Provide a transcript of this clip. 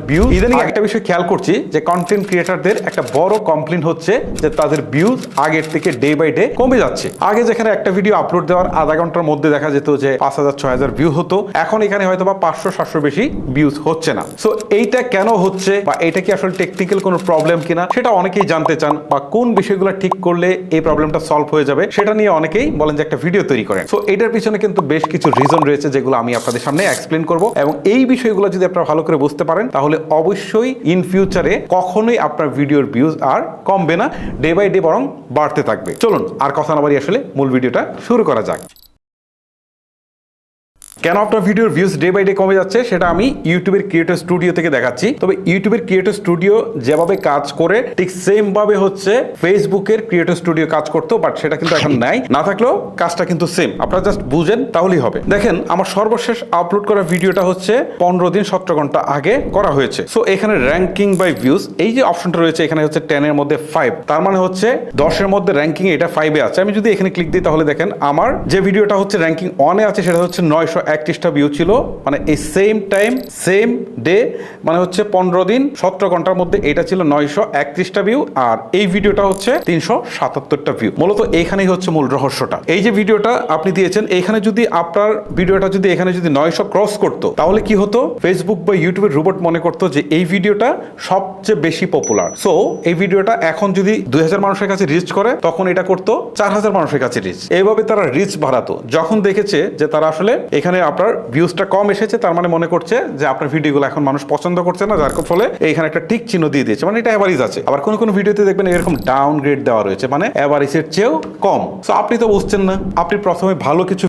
Views ইদানিং একটা বিষয় খেয়াল করছি যে কন্টেন্ট ক্রিয়েটরদের একটা বড় কমপ্লেইন হচ্ছে যে তাদের ভিউজ আগের থেকে ডে বাই ডে কমে যাচ্ছে। আগে যেখানে একটা ভিডিও আপলোড দেওয়ার আধা ঘন্টার মধ্যে দেখা যেত যে 5,000-6,000 ভিউ হতো, এখন এখানে হয়তো বা 500-700 বেশি ভিউজ হচ্ছে না। সো এইটা কেন হচ্ছে বা এটা কি আসলে টেকনিক্যাল কোনো প্রবলেম কিনা সেটা অনেকেই জানতে চান, বা কোন বিষয়গুলো ঠিক করলে এই প্রবলেমটা সলভ হয়ে যাবে সেটা নিয়ে অনেকেই বলেন যে একটা ভিডিও তৈরি করেন। সো এটার পিছনে কিন্তু বেশ কিছু রিজন রয়েছে যেগুলো আমি আপনাদের সামনে এক্সপ্লেন করব, এবং এই বিষয়গুলো যদি আপনারা ভালো করে বুঝতে পারেন তাহলে অবশ্যই ইন ফিউচারে কখনোই আপনার ভিডিওর ভিউজ আর কমবে না, ডে বাই ডে বরং বাড়তে থাকবে। চলুন আর কথা না বাড়িয়ে আসলে মূল ভিডিওটা শুরু করা যাক। কেন আপনার ভিডিওর ভিউজ ডে বাই ডে কমে যাচ্ছে সেটা আমি ইউটিউবের ক্রিয়েটর স্টুডিও থেকে দেখাচ্ছি। তবে ইউটিউবের ক্রিয়েটর স্টুডিও যেভাবে কাজ করে ঠিক সেম ভাবে হচ্ছে ফেসবুকের ক্রিয়েটর স্টুডিও কাজ করতো, বাট সেটা কিন্তু এখন নাই, না থাকলেও কাজটা কিন্তু সেম। আপনারা জাস্ট বুঝেন তাহলেই হবে। দেখেন আমার সর্বশেষ আপলোড করা ভিডিওটা হচ্ছে 15 দিন 17 ঘন্টা আগে করা হয়েছে। সো এখানে র্যাঙ্কিং বাই ভিউজ এই যে অপশনটা রয়েছে এখানে হচ্ছে 10 এর মধ্যে 5, তার মানে হচ্ছে 10 এর মধ্যে র্যাঙ্কিং এটা 5 এ আছে। আমি যদি এখানে ক্লিক দিই তাহলে দেখেন আমার যে ভিডিওটা হচ্ছে র্যাঙ্কিং 1 এ আছে সেটা হচ্ছে 931টা ভিউ ছিল, মানে এই সেম টাইম সেম ডে, মানে হচ্ছে 15 দিন 17 ঘন্টার মধ্যে এটা ছিল 931টা ভিউ, আর এই ভিডিওটা হচ্ছে 377টা ভিউ। মূলত এইখানেই হচ্ছে মূল রহস্যটা। এই যে ভিডিওটা আপনি দিয়েছেন এখানে যদি আপনার ভিডিওটা যদি এখানে যদি 900 ক্রস করতো তাহলে কি হতো, ফেসবুক বা ইউটিউবের রোবট মনে করতো যে এই ভিডিওটা সবচেয়ে বেশি পপুলার। সো এই ভিডিওটা এখন যদি 2000 মানুষের কাছে রিচ করে তখন এটা করতো 4000 মানুষের কাছে রিচ। এইভাবে তারা রিচ বাড়াতো। যখন দেখেছে যে তারা আসলে এখানে আপনার ভিউজটা কম এসেছে, তার মানে মনে করছে যে আপনার ভিডিওগুলো এখন মানুষ পছন্দ করছে না, যার ফলে এইখানে একটা টিক চিহ্ন দিয়ে দিয়েছে, মানে এটা অ্যাভারেজ আছে। আবার কোন কোন ভিডিওতে দেখবেন এরকম ডাউনগ্রেড দেওয়া রয়েছে, মানে অ্যাভারেজের চেয়েও কম। সো আপনি তো বুঝছেন না, আপনি প্রথমে ভালো কিছু